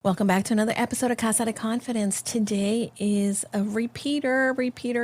Welcome back to another episode of Casa de Confidence. Today is a repeater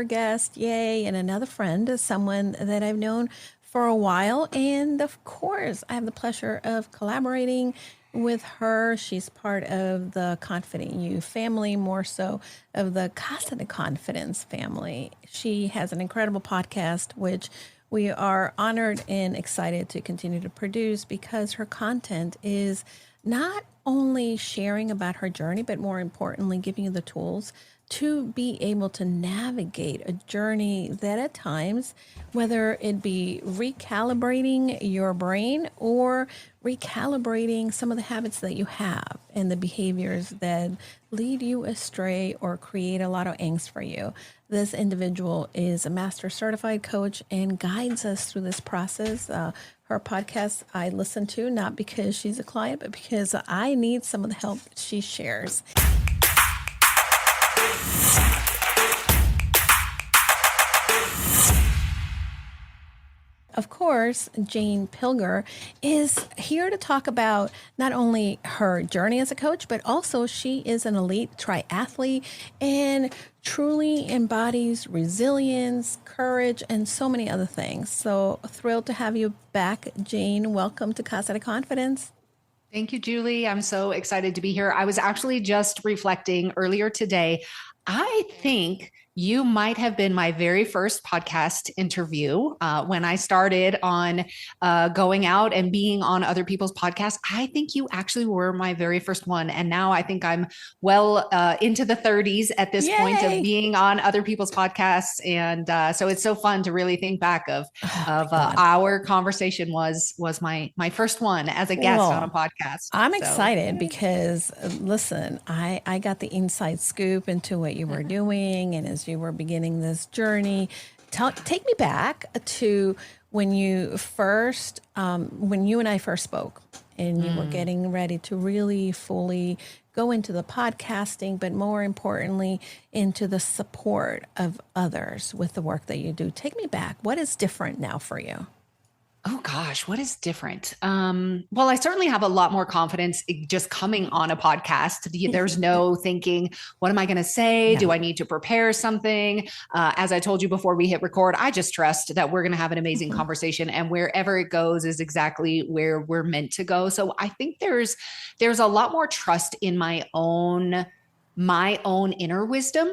guest, yay, and another friend, someone that I've known for a while. And of course, I have the pleasure of collaborating with her. She's part of the Confident You family, more so of the Casa de Confidence family. She has an incredible podcast, which we are honored and excited to continue to produce because her content is not only sharing about her journey, but more importantly, giving you the tools to be able to navigate a journey that at times, whether it be recalibrating your brain or recalibrating some of the habits that you have and the behaviors that lead you astray or create a lot of angst for you. This individual is a master certified coach and guides us through this process. Her podcast I listen to, not because she's a client, but because I need some of the help she shares. Of course, Jane Pilger is here to talk about not only her journey as a coach, but also she is an elite triathlete and truly embodies resilience, courage, and so many other things. So thrilled to have you back, Jane. Welcome to Casa de Confidence. Thank you, Julie. I'm so excited to be here. I was actually just reflecting earlier today. I think you might have been my very first podcast interview when I started on going out and being on other people's podcasts. I think you actually were my very first one. And now I think I'm well into the 30s at this point of being on other people's podcasts. And so it's so fun to really think back of our conversation was my first one as a guest on a podcast. I'm excited because listen, I got the inside scoop into what you were doing. And as you were beginning this journey, take me back to when you first, when you and I first spoke and you were getting ready to really fully go into the podcasting, but more importantly, into the support of others with the work that you do. Take me back. What is different now for you? Oh gosh, what is different? Well, I certainly have a lot more confidence just coming on a podcast. There's no thinking, what am I going to say? Do I need to prepare something? As I told you before we hit record, I just trust that we're going to have an amazing conversation, and wherever it goes is exactly where we're meant to go. So I think there's a lot more trust in my own inner wisdom,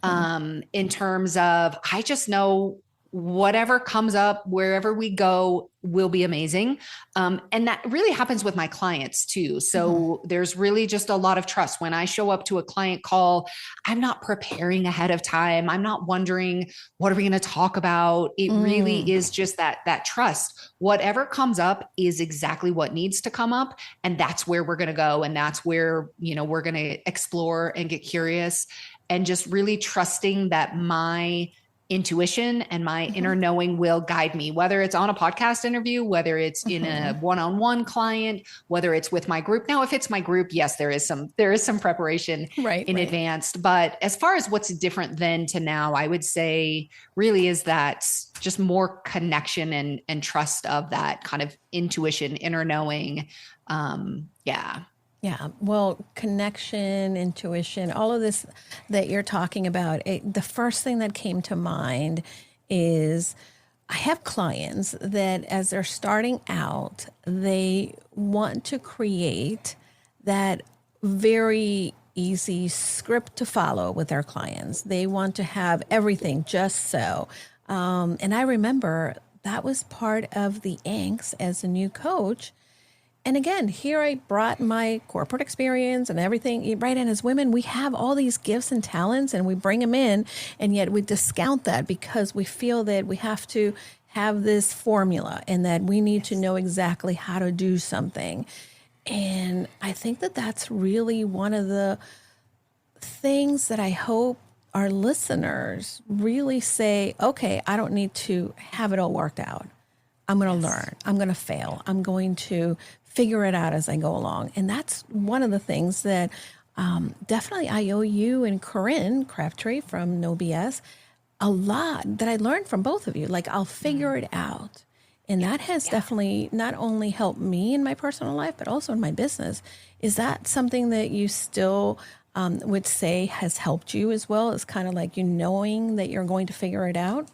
in terms of, I just know whatever comes up, wherever we go, will be amazing. And that really happens with my clients too. So there's really just a lot of trust. When I show up to a client call, I'm not preparing ahead of time. I'm not wondering, what are we going to talk about? It really is just that trust. Whatever comes up is exactly what needs to come up. And that's where we're going to go. And that's where, we're going to explore and get curious, and just really trusting that my intuition and my inner knowing will guide me, whether it's on a podcast interview, whether it's in a one-on-one client, whether it's with my group. Now, if it's my group, yes, there is some preparation in advance. But as far as what's different then to now, I would say really is that just more connection and trust of that kind of intuition, inner knowing. Yeah. Well, connection, intuition, all of this that you're talking about, the first thing that came to mind is I have clients that as they're starting out, they want to create that very easy script to follow with their clients. They want to have everything just so. And I remember that was part of the angst as a new coach. And again, here I brought my corporate experience and everything, right? And as women, we have all these gifts and talents and we bring them in, and yet we discount that because we feel that we have to have this formula and that we need to know exactly how to do something. And I think that that's really one of the things that I hope our listeners really say, okay, I don't need to have it all worked out. I'm going to learn. I'm going to fail. I'm going to figure it out as I go along. And that's one of the things that definitely I owe you and Corinne Crabtree from No BS a lot that I learned from both of you. Like, I'll figure it out. And that has definitely not only helped me in my personal life, but also in my business. Is that something that you still would say has helped you as well? It's kind of like you knowing that you're going to figure it out?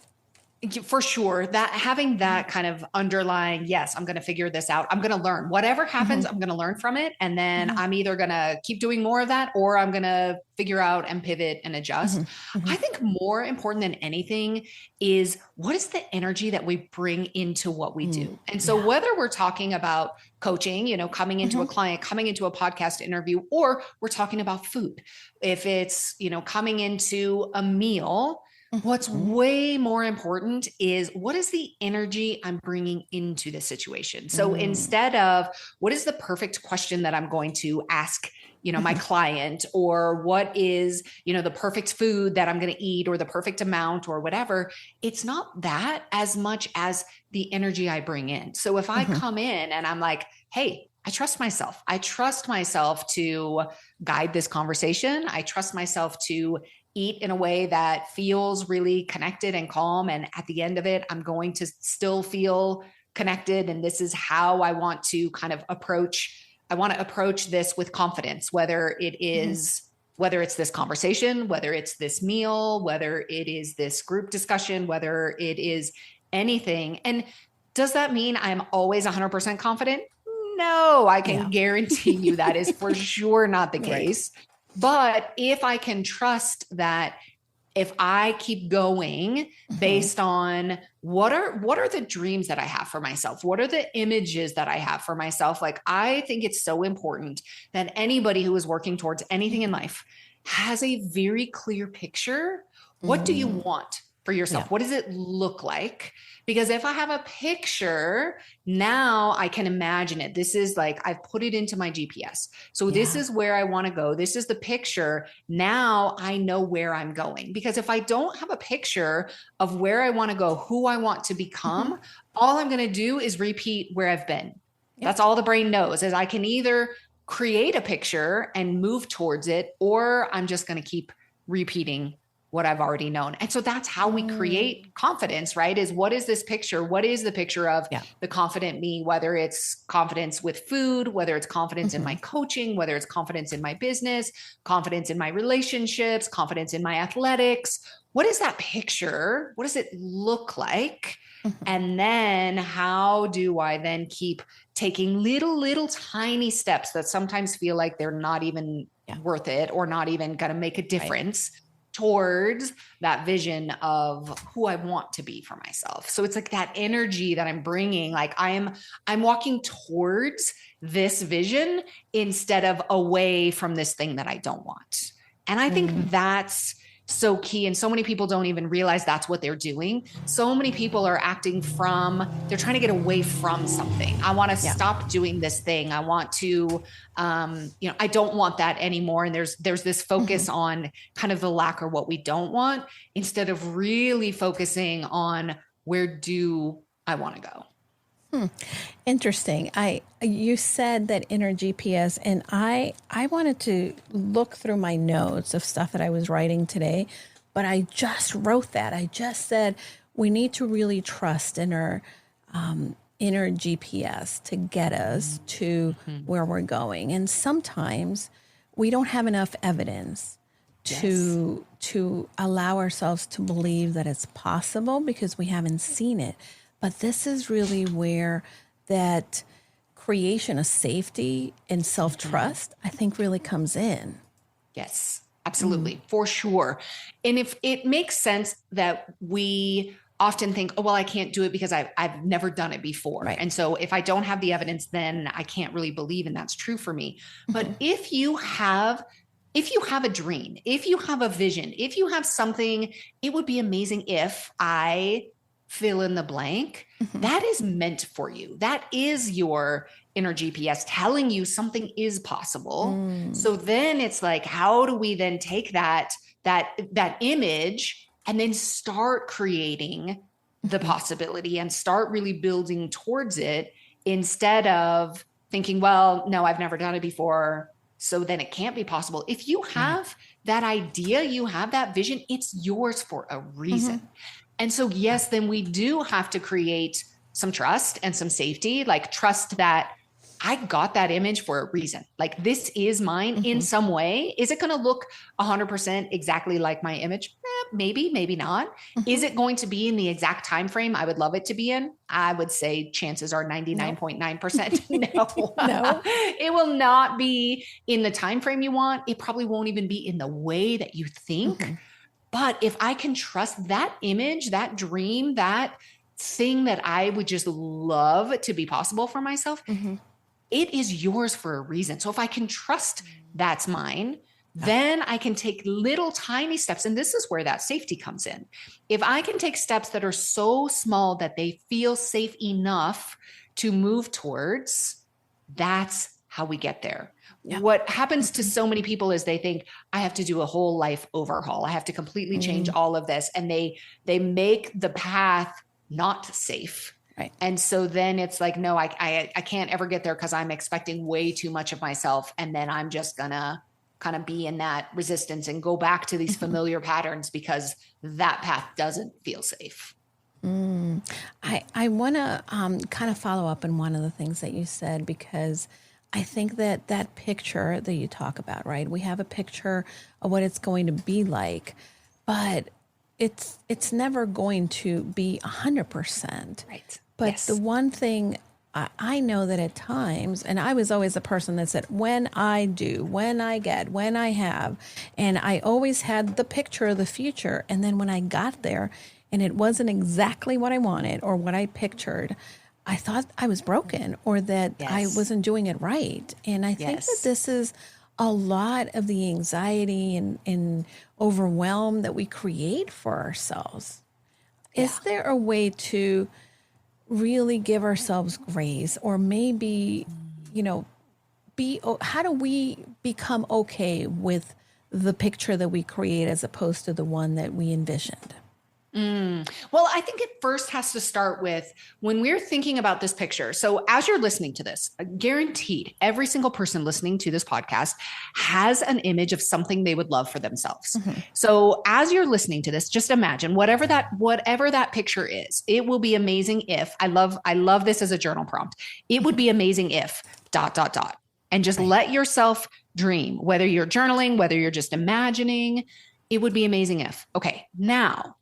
For sure, that having that kind of underlying, yes, I'm going to figure this out. I'm going to learn whatever happens. I'm going to learn from it. And then I'm either going to keep doing more of that, or I'm going to figure out and pivot and adjust. I think more important than anything is, what is the energy that we bring into what we do? And so whether we're talking about coaching, coming into a client, coming into a podcast interview, or we're talking about food, if it's, coming into a meal, what's way more important is, what is the energy I'm bringing into the situation? So instead of, what is the perfect question that I'm going to ask, my client, or what is, the perfect food that I'm going to eat, or the perfect amount, or whatever, it's not that as much as the energy I bring in. So if I come in and I'm like, hey, I trust myself. I trust myself to guide this conversation. I trust myself to eat in a way that feels really connected and calm. And at the end of it, I'm going to still feel connected. And this is how I want to kind of approach. I want to approach this with confidence, whether it is, whether it's this conversation, whether it's this meal, whether it is this group discussion, whether it is anything. And does that mean I'm always 100% confident? No, I can guarantee you that is for sure not the case. Right. But if I can trust that, if I keep going based on what are the dreams that I have for myself? What are the images that I have for myself? Like, I think it's so important that anybody who is working towards anything in life has a very clear picture. What do you want for yourself? What does it look like? Because if I have a picture, now I can imagine it. This is like, I've put it into my GPS. So this is where I want to go. This is the picture. Now I know where I'm going. Because if I don't have a picture of where I want to go, who I want to become, all I'm going to do is repeat where I've been. That's all the brain knows, is I can either create a picture and move towards it, or I'm just going to keep repeating what I've already known. And so that's how we create confidence, right? Is, what is this picture? What is the picture of the confident me, whether it's confidence with food, whether it's confidence in my coaching, whether it's confidence in my business, confidence in my relationships, confidence in my athletics. What is that picture? What does it look like? And then how do I then keep taking little tiny steps that sometimes feel like they're not even worth it, or not even going to make a difference towards that vision of who I want to be for myself. So it's like that energy that I'm bringing, like I'm walking towards this vision instead of away from this thing that I don't want. And I think that's so key. And so many people don't even realize that's what they're doing. So many people are acting from, they're trying to get away from something. I want to stop doing this thing. I want to, I don't want that anymore. And there's this focus on kind of the lack, or what we don't want, instead of really focusing on, where do I want to go? Interesting. You said that inner GPS, and I wanted to look through my notes of stuff that I was writing today, but I just wrote that. I just said we need to really trust in our inner GPS to get us to where we're going. And sometimes we don't have enough evidence to allow ourselves to believe that it's possible, because we haven't seen it. But this is really where that creation of safety and self-trust, I think, really comes in. Yes, absolutely. For sure. And if it makes sense that we often think, oh, well, I can't do it because I've never done it before. Right. And so if I don't have the evidence, then I can't really believe, and that's true for me. But if you have a dream, if you have a vision, if you have something, it would be amazing if I fill in the blank, that is meant for you. That is your inner GPS telling you something is possible. So then it's like, how do we then take that image and then start creating the possibility and start really building towards it, instead of thinking, well, no, I've never done it before, so then it can't be possible. If you have that idea, you have that vision, it's yours for a reason. And so, yes, then we do have to create some trust and some safety, like trust that I got that image for a reason. Like this is mine in some way. Is it going to look 100% exactly like my image? Maybe, maybe not. Is it going to be in the exact time frame I would love it to be in? I would say chances are 99.9%. No. No. It will not be in the time frame you want. It probably won't even be in the way that you think. But if I can trust that image, that dream, that thing that I would just love to be possible for myself, it is yours for a reason. So if I can trust that's mine, then I can take little tiny steps. And this is where that safety comes in. If I can take steps that are so small that they feel safe enough to move towards, that's how we get there. Yeah. What happens to so many people is they think I have to do a whole life overhaul. I have to completely change all of this. And they make the path not safe. Right. And so then it's like, no, I can't ever get there because I'm expecting way too much of myself. And then I'm just gonna kind of be in that resistance and go back to these familiar patterns because that path doesn't feel safe. I want to kind of follow up on one of the things that you said, because I think that picture that you talk about, right? We have a picture of what it's going to be like, but it's never going to be 100%. Right. But the one thing I know that at times, and I was always the person that said, when I do, when I get, when I have, and I always had the picture of the future. And then when I got there and it wasn't exactly what I wanted or what I pictured, I thought I was broken or that I wasn't doing it right. And I think that this is a lot of the anxiety and overwhelm that we create for ourselves. Is there a way to really give ourselves grace, or maybe, how do we become okay with the picture that we create as opposed to the one that we envisioned? Well, I think it first has to start with when we're thinking about this picture. So as you're listening to this, guaranteed every single person listening to this podcast has an image of something they would love for themselves. So as you're listening to this, just imagine whatever that picture is. It will be amazing if I love this as a journal prompt. It would be amazing if ... And just let yourself dream, whether you're journaling, whether you're just imagining. It would be amazing if. Okay, now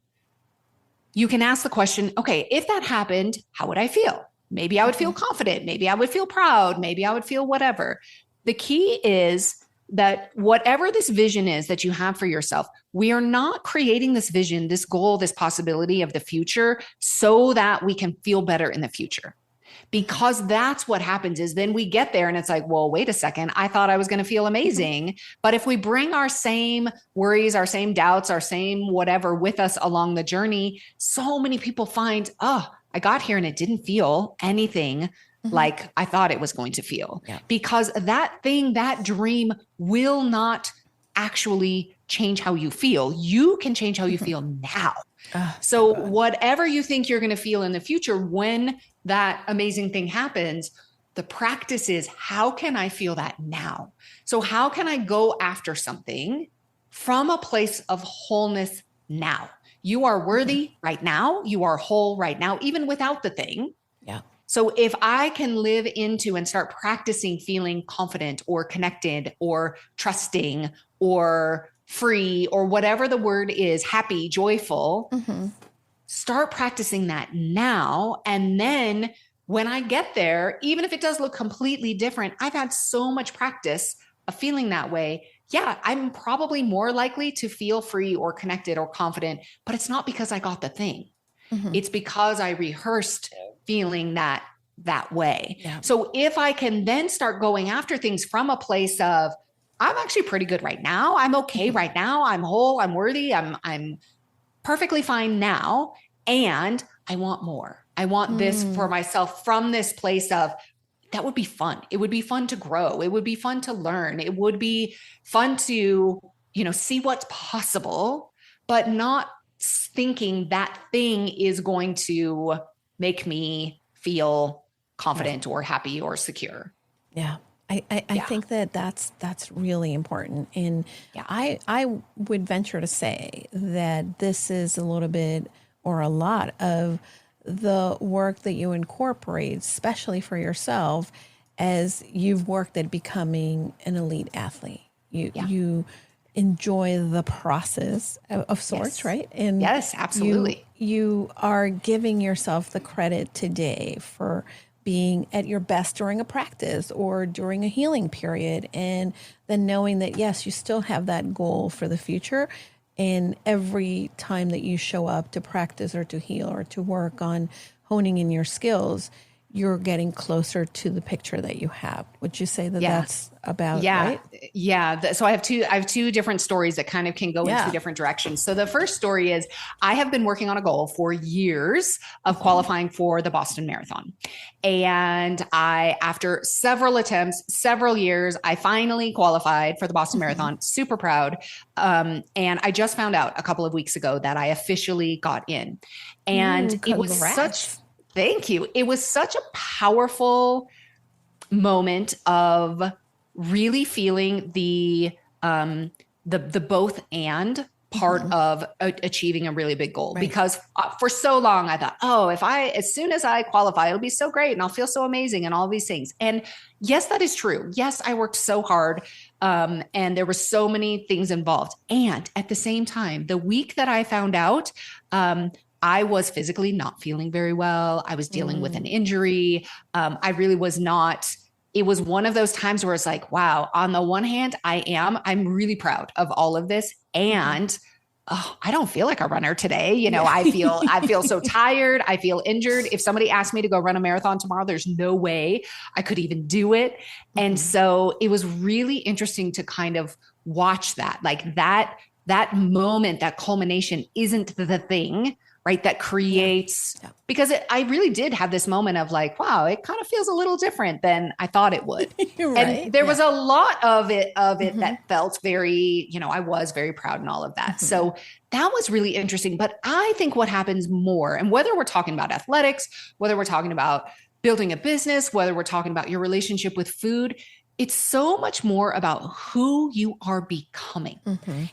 you can ask the question, okay, if that happened, how would I feel? Maybe I would feel confident. Maybe I would feel proud. Maybe I would feel whatever. The key is that whatever this vision is that you have for yourself, we are not creating this vision, this goal, this possibility of the future so that we can feel better in the future. Because that's what happens is then we get there and it's like, well, wait a second. I thought I was going to feel amazing. But if we bring our same worries, our same doubts, our same whatever with us along the journey, so many people find, I got here and it didn't feel anything like I thought it was going to feel. Because that thing, that dream will not actually change how you feel. You can change how you feel now. So whatever you think you're going to feel in the future, when that amazing thing happens, the practice is, how can I feel that now? So how can I go after something from a place of wholeness now? You are worthy right now. You are whole right now, even without the thing. Yeah. So if I can live into and start practicing feeling confident or connected or trusting or free or whatever the word is, happy, joyful, start practicing that now. And then when I get there, even if it does look completely different, I've had so much practice of feeling that way. Yeah, I'm probably more likely to feel free or connected or confident, but it's not because I got the thing. It's because I rehearsed feeling that way. Yeah. So if I can then start going after things from a place of, I'm actually pretty good right now. I'm okay right now. I'm whole. I'm worthy. I'm perfectly fine now. And I want more. I want this for myself from this place of, that would be fun. It would be fun to grow. It would be fun to learn. It would be fun to, see what's possible, but not thinking that thing is going to make me feel confident or happy or secure. Yeah. I think that's really important. And I would venture to say that this is a little bit or a lot of the work that you incorporate, especially for yourself, as you've worked at becoming an elite athlete. You enjoy the process of sorts, Yes. right? And Yes, absolutely. you are giving yourself the credit today for being at your best during a practice or during a healing period, and then knowing that yes, you still have that goal for the future. And every time that you show up to practice or to heal or to work on honing in your skills, you're getting closer to the picture that you have. Would you say that Yeah. that's about Yeah. right? Yeah. So I have two different stories that kind of can go in two different directions. So the first story is I have been working on a goal for years of qualifying for the Boston Marathon. And after several attempts, several years, I finally qualified for the Boston Marathon. Super proud. And I just found out a couple of weeks ago that I officially got in. And Ooh, it was such, congrats. thank you. It was such a powerful moment of really feeling the both and part of achieving a really big goal. Right. Because for so long I thought, oh, as soon as I qualify, it'll be so great and I'll feel so amazing and all these things. And yes, that is true. Yes, I worked so hard. And there were so many things involved. And at the same time, the week that I found out, I was physically not feeling very well. I was dealing with an injury. I really was not. It was one of those times where it's like, wow, on the one hand, I'm really proud of all of this. And I don't feel like a runner today. You know, I feel so tired. I feel injured. If somebody asked me to go run a marathon tomorrow, there's no way I could even do it. And so it was really interesting to kind of watch that, like that moment, that culmination isn't the thing, right? That creates, because I really did have this moment of like, wow, it kind of feels a little different than I thought it would. Right. And there was a lot of it that felt very, I was very proud and all of that. So that was really interesting. But I think what happens more, and whether we're talking about athletics, whether we're talking about building a business, whether we're talking about your relationship with food, it's so much more about who you are becoming.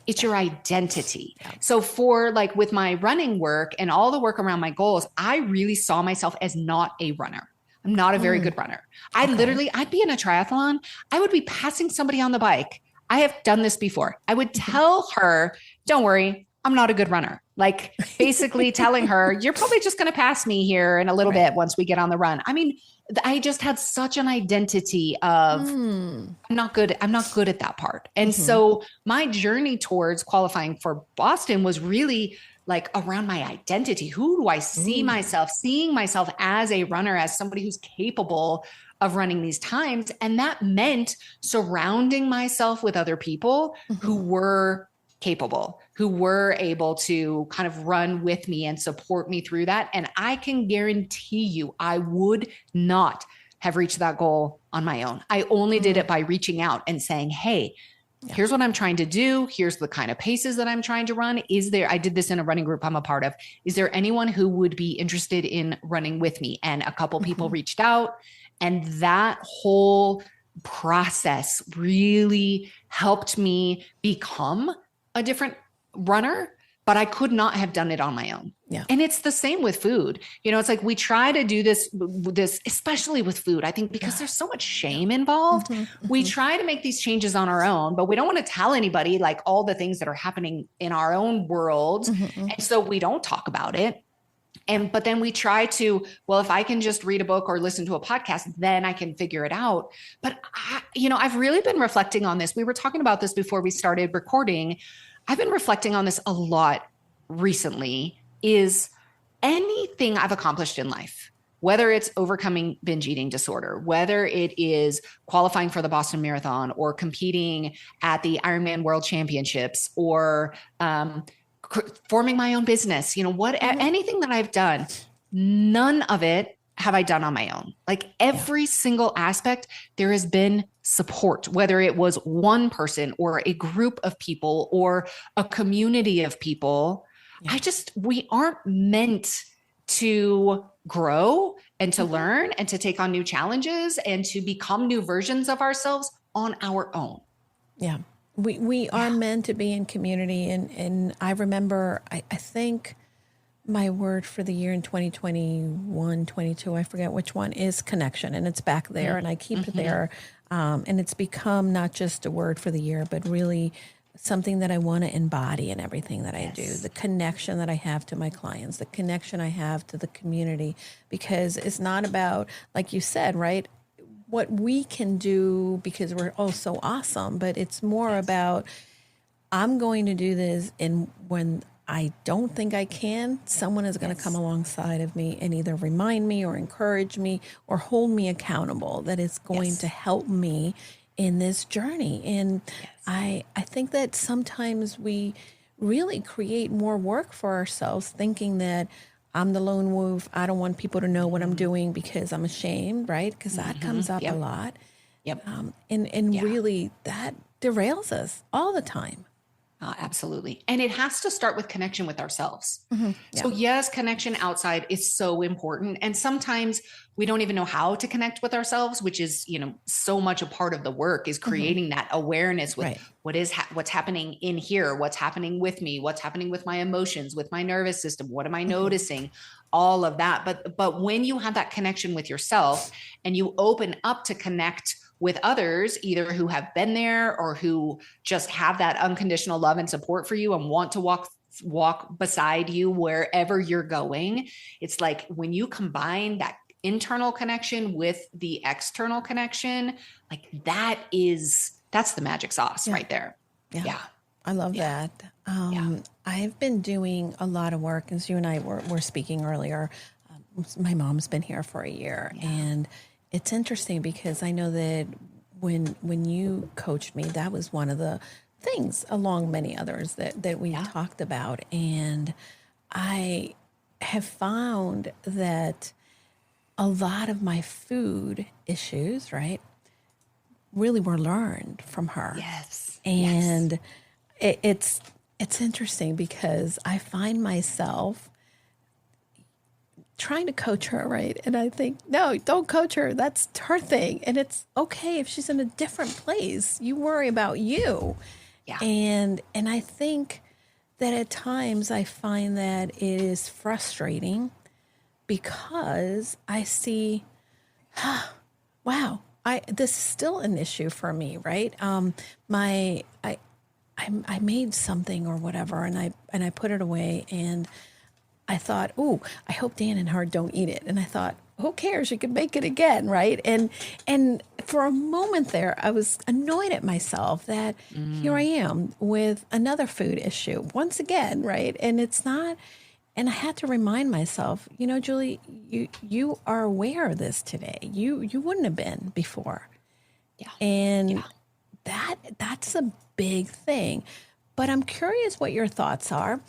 It's your identity. So for like with my running work and all the work around my goals, I really saw myself as not a runner. I'm not a very good runner. I'd be in a triathlon. I would be passing somebody on the bike. I have done this before. I would tell her, don't worry, I'm not a good runner. Like basically telling her, you're probably just going to pass me here in a little bit once we get on the run. I mean, I just had such an identity of I'm not good at that part. And so my journey towards qualifying for Boston was really like around my identity. Who do I see myself, seeing myself as a runner, as somebody who's capable of running these times? And that meant surrounding myself with other people who were capable, who were able to kind of run with me and support me through that. And I can guarantee you, I would not have reached that goal on my own. I only did it by reaching out and saying, hey, here's what I'm trying to do. Here's the kind of paces that I'm trying to run. I did this in a running group I'm a part of. Is there anyone who would be interested in running with me? And a couple people reached out, and that whole process really helped me become a different runner, but I could not have done it on my own. Yeah. And it's the same with food. It's like we try to do this, especially with food, I think, because there's so much shame involved. We try to make these changes on our own, but we don't want to tell anybody like all the things that are happening in our own world. And so we don't talk about it. But then we try to, well, if I can just read a book or listen to a podcast, then I can figure it out. But I've really been reflecting on this. We were talking about this before we started recording. I've been reflecting on this a lot recently. Is anything I've accomplished in life, whether it's overcoming binge eating disorder, whether it is qualifying for the Boston Marathon or competing at the Ironman World Championships or forming my own business, anything that I've done, none of it have I done on my own. Like every single aspect, there has been support, whether it was one person or a group of people or a community of people. We aren't meant to grow and to learn and to take on new challenges and to become new versions of ourselves on our own. Yeah. We are meant to be in community. And I remember, I think my word for the year in 2021, 22, I forget which one, is connection. And it's back there and I keep it there. And it's become not just a word for the year, but really something that I want to embody in everything that I do. The connection that I have to my clients, the connection I have to the community, because it's not about, like you said, right, what we can do because we're all so awesome, but it's more about, I'm going to do this, and when I don't think I can, someone is going to come alongside of me and either remind me or encourage me or hold me accountable that it's going to help me in this journey. And I think that sometimes we really create more work for ourselves thinking that I'm the lone wolf. I don't want people to know what I'm doing because I'm ashamed, right? Because that comes up a lot. And really that derails us all the time. Absolutely. And it has to start with connection with ourselves. So yes, connection outside is so important. And sometimes we don't even know how to connect with ourselves, which is, so much a part of the work is creating that awareness with what's happening in here, what's happening with me, what's happening with my emotions, with my nervous system. What am I noticing? All of that. But when you have that connection with yourself and you open up to connect with others, either who have been there or who just have that unconditional love and support for you and want to walk beside you wherever you're going. It's like when you combine that internal connection with the external connection, like that's the magic sauce right there. Yeah. I love that. I've been doing a lot of work, as you and I were speaking earlier. My mom's been here for a year, and it's interesting because I know that when you coached me, that was one of the things, along many others, that we talked about. And I have found that a lot of my food issues, right, really were learned from her. Yes. And it's interesting because I find myself trying to coach her, right? And I think, no, don't coach her. That's her thing. And it's okay if she's in a different place. You worry about you. Yeah. And I think that at times I find that it is frustrating because I see, wow, this is still an issue for me, right? I made something or whatever, and I put it away, and I thought, oh, I hope Dan and her don't eat it. And I thought, who cares? You can make it again, right? And for a moment there, I was annoyed at myself that here I am with another food issue once again, right? And it's not. And I had to remind myself, Julie, you are aware of this today. You wouldn't have been before. Yeah. And that's a big thing. But I'm curious what your thoughts are,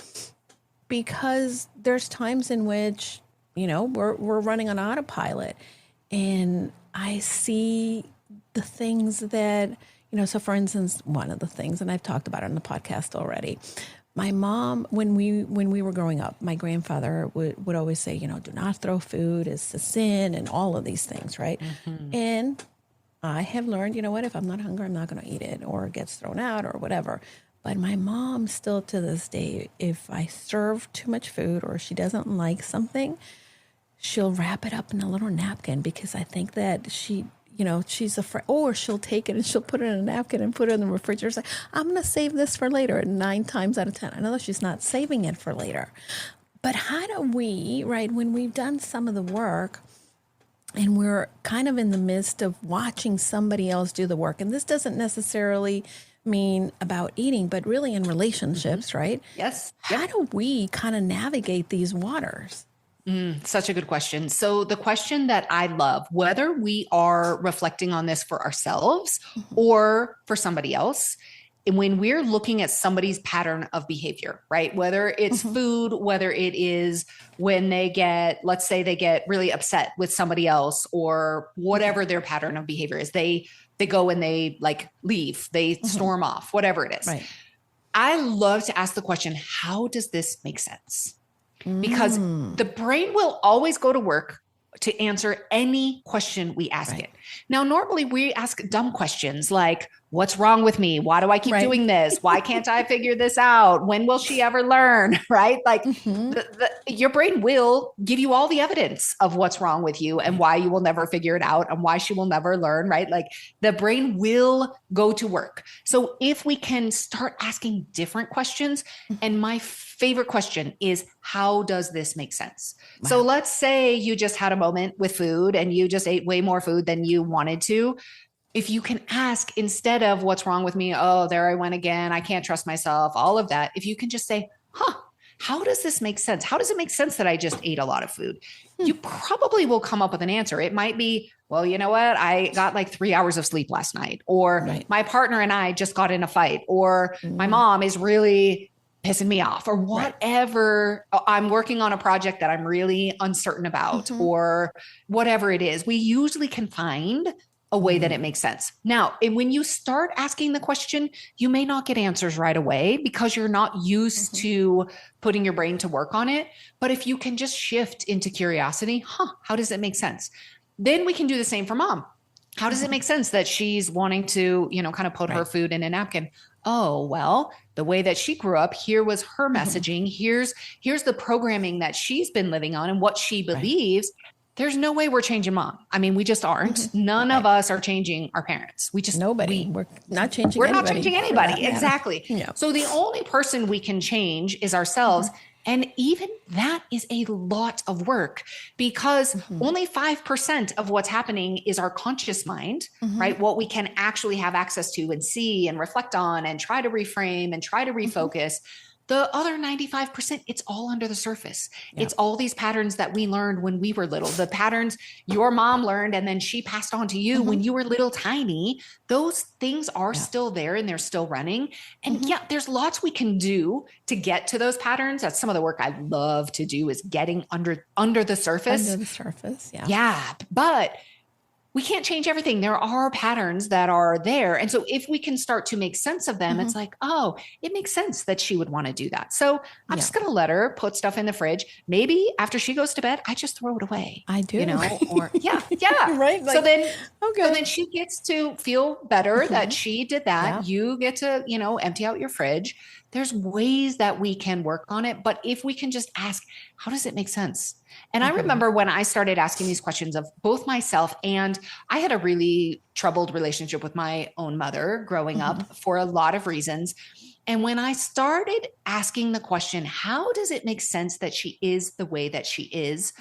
because there's times in which, we're running on autopilot, and I see the things that, so for instance, one of the things, and I've talked about it on the podcast already, my mom, when we were growing up, my grandfather would always say, do not throw food, it's a sin, and all of these things, right? And I have learned, if I'm not hungry, I'm not going to eat it, or it gets thrown out or whatever. But my mom still to this day, if I serve too much food or she doesn't like something, she'll wrap it up in a little napkin, because I think that she's afraid, or she'll take it and she'll put it in a napkin and put it in the refrigerator. Say, I'm going to save this for later. And 9 times out of 10, I know that she's not saving it for later. But how do we, right, when we've done some of the work and we're kind of in the midst of watching somebody else do the work, and this doesn't necessarily mean about eating, but really in relationships, right? Yes. How do we kind of navigate these waters? Such a good question. So the question that I love, whether we are reflecting on this for ourselves or for somebody else, when we're looking at somebody's pattern of behavior, right? Whether it's food, whether it is when let's say they get really upset with somebody else, or whatever their pattern of behavior is, they go and they leave, they storm off, whatever it is. Right. I love to ask the question, how does this make sense? Because the brain will always go to work to answer any question we ask it. Now, normally we ask dumb questions like, what's wrong with me? Why do I keep Right. doing this? Why can't I figure this out? When will she ever learn? Right? Like your brain will give you all the evidence of what's wrong with you and why you will never figure it out and why she will never learn, right? Like the brain will go to work. So if we can start asking different questions, and my favorite question is, how does this make sense? Wow. So let's say you just had a moment with food and you just ate way more food than you wanted to. If you can ask, instead of what's wrong with me, oh, there I went again, I can't trust myself, all of that. If you can just say, how does this make sense? How does it make sense that I just ate a lot of food? You probably will come up with an answer. It might be, well, you know what? I got like 3 hours of sleep last night, or my partner and I just got in a fight, or my mom is really pissing me off, or whatever. I'm working on a project that I'm really uncertain about, or whatever it is. We usually can find a way that it makes sense. Now, when you start asking the question, you may not get answers right away because you're not used to putting your brain to work on it. But if you can just shift into curiosity, how does it make sense? Then we can do the same for mom. How does it make sense that she's wanting to, kind of put her food in a napkin? Oh, well, the way that she grew up, here was her messaging. Here's the programming that she's been living on and what she believes. There's no way we're changing mom. I mean, we just aren't. None of us are changing our parents. Nobody. We're not changing We're anybody. not changing anybody. Exactly. Yeah. So the only person we can change is ourselves. And even that is a lot of work because only 5% of what's happening is our conscious mind, right? What we can actually have access to and see and reflect on and try to reframe and try to refocus. The other 95%, it's all under the surface. Yeah. It's all these patterns that we learned when we were little, the patterns your mom learned and then she passed on to you when you were little tiny. Those things are still there and they're still running. And there's lots we can do to get to those patterns. That's some of the work I love to do, is getting under the surface. Under the surface, yeah. Yeah, but we can't change everything. There are patterns that are there. And so if we can start to make sense of them, it's like, oh, it makes sense that she would want to do that. So I'm just going to let her put stuff in the fridge. Maybe after she goes to bed, I just throw it away. I do. Or right. Like, so then she gets to feel better that she did that. Yeah. You get to, empty out your fridge. There's ways that we can work on it. But if we can just ask, how does it make sense? And I remember when I started asking these questions of both myself, and I had a really troubled relationship with my own mother growing up for a lot of reasons. And when I started asking the question, how does it make sense that she is the way that she is?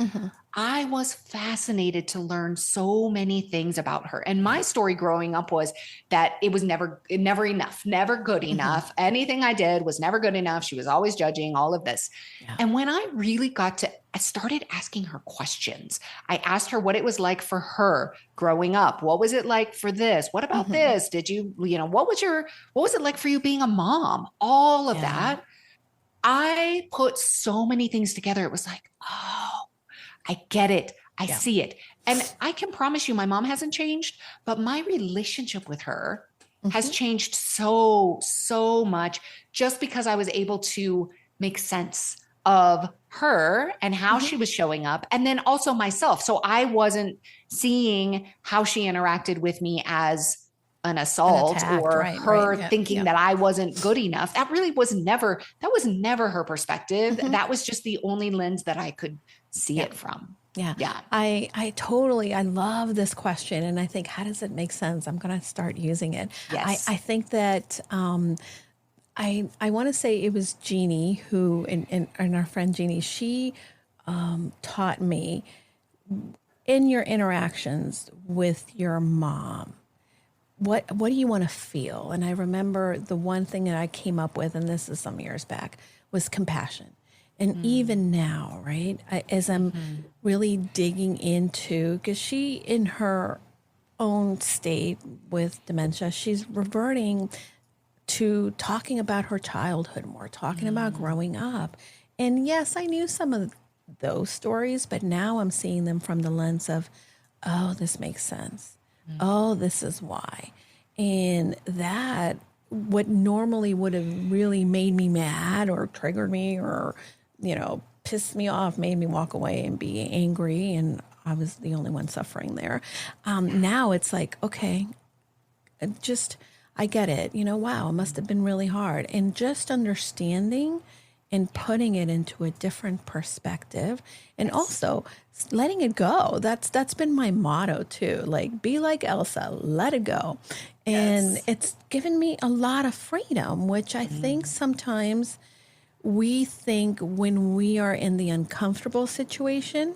I was fascinated to learn so many things about her. And my story growing up was that it was never enough, never good enough. Anything I did was never good enough. She was always judging, all of this. Yeah. And when I really I started asking her questions. I asked her what it was like for her growing up. What was it like for this? What about this? Did you, what was it like for you being a mom? All of that. I put so many things together. It was like, oh, I get it. I see it. And I can promise you my mom hasn't changed, but my relationship with her has changed so, so much just because I was able to make sense of her and how she was showing up. And then also myself. So I wasn't seeing how she interacted with me as an assault or her thinking that I wasn't good enough. That really was never her perspective. That was just the only lens that I could see it from. Yeah. I love this question. And I think, how does it make sense? I'm going to start using it. Yes. I think that, I want to say it was Jeannie who, and our friend Jeannie, she taught me, in your interactions with your mom, what do you want to feel? And I remember the one thing that I came up with, and this is some years back, was compassion. And even now, right, as I'm really digging into, because she, in her own state with dementia, she's reverting to talking about her childhood more, talking about growing up. And yes, I knew some of those stories, but now I'm seeing them from the lens of, oh, this makes sense. Oh, this is why. And that, what normally would have really made me mad or triggered me or, pissed me off, made me walk away and be angry, and I was the only one suffering there. Now it's like, okay, I get it. Wow, it must have been really hard. And just understanding and putting it into a different perspective, and also letting it go. That's been my motto too. Like, be like Elsa, let it go. And it's given me a lot of freedom, which I think sometimes we think when we are in the uncomfortable situation,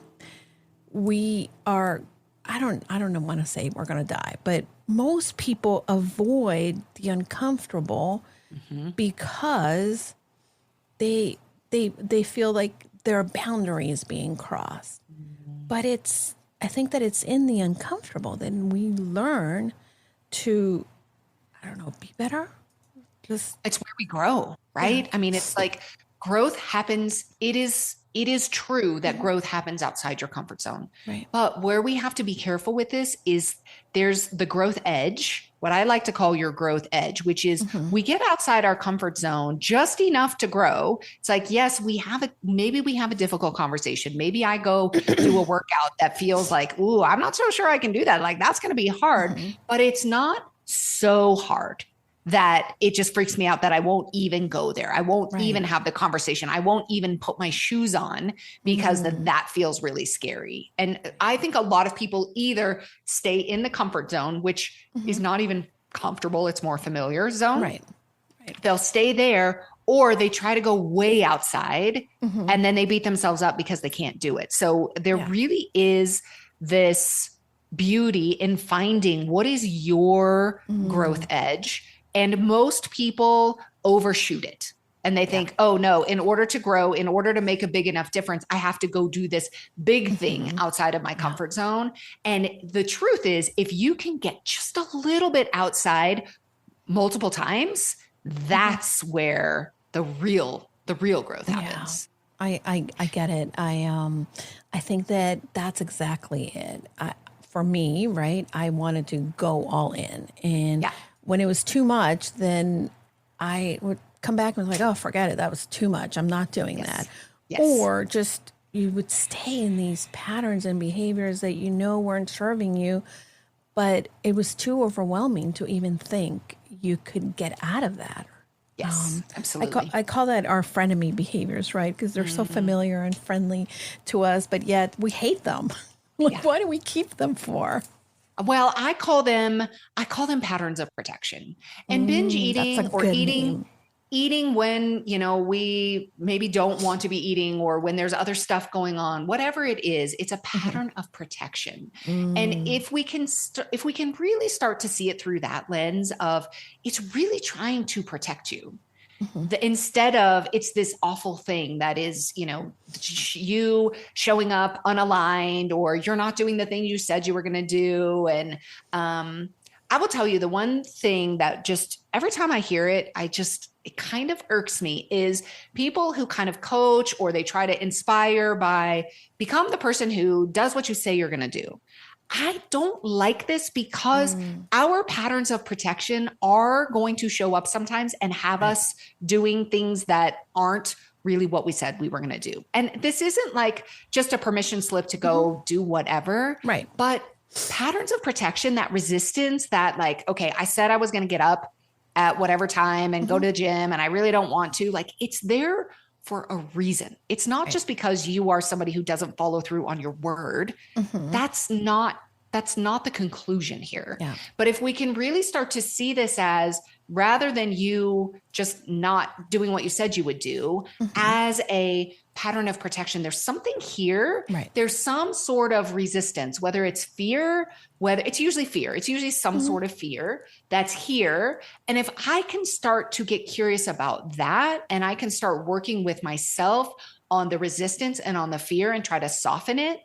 we are, I don't want to say we're going to die, but most people avoid the uncomfortable because they feel like their boundary is being crossed. But I think that it's in the uncomfortable that we learn to, I don't know, be better. It's where we grow, right? I mean, it's like growth happens. It is true that growth happens outside your comfort zone. Right. But where we have to be careful with this is there's the growth edge, what I like to call your growth edge, which is we get outside our comfort zone just enough to grow. It's like, yes, maybe we have a difficult conversation. Maybe I go do a workout that feels like, ooh, I'm not so sure I can do that. Like, that's going to be hard, but it's not so hard that it just freaks me out that I won't even go there. I won't even have the conversation. I won't even put my shoes on because that feels really scary. And I think a lot of people either stay in the comfort zone, which is not even comfortable. It's more familiar zone. Right. They'll stay there, or they try to go way outside and then they beat themselves up because they can't do it. So there really is this beauty in finding what is your growth edge. And most people overshoot it. And they think, oh no, in order to grow, in order to make a big enough difference, I have to go do this big thing outside of my comfort zone. And the truth is, if you can get just a little bit outside multiple times, that's where the real growth happens. I get it. I think that's exactly it. For me, right, I wanted to go all in. And when it was too much, then I would come back and was like, oh, forget it. That was too much. I'm not doing that. Yes. Or just you would stay in these patterns and behaviors that weren't serving you, but it was too overwhelming to even think you could get out of that. Yes, absolutely. I call that our frenemy behaviors, right? Because they're so familiar and friendly to us, but yet we hate them. Why do we keep them for? Well, I call them patterns of protection. And binge eating or eating when, we maybe don't want to be eating, or when there's other stuff going on, whatever it is, it's a pattern of protection. And if we can really start to see it through that lens of it's really trying to protect you. Instead of it's this awful thing that is, you showing up unaligned, or you're not doing the thing you said you were going to do. And I will tell you, the one thing that just every time I hear it, it kind of irks me is people who kind of coach, or they try to inspire by become the person who does what you say you're going to do. I don't like this because our patterns of protection are going to show up sometimes and have us doing things that aren't really what we said we were going to do. And this isn't like just a permission slip to go do whatever. Right. But patterns of protection, that resistance, that like, okay, I said I was going to get up at whatever time and go to the gym, and I really don't want to. Like, it's there for a reason. It's not just because you are somebody who doesn't follow through on your word. That's not the conclusion here. Yeah. But if we can really start to see this as, rather than you just not doing what you said you would do, as a pattern of protection, there's something here. Right. There's some sort of resistance, whether it's fear, whether it's usually fear, it's usually some sort of fear that's here. And if I can start to get curious about that, and I can start working with myself on the resistance and on the fear and try to soften it,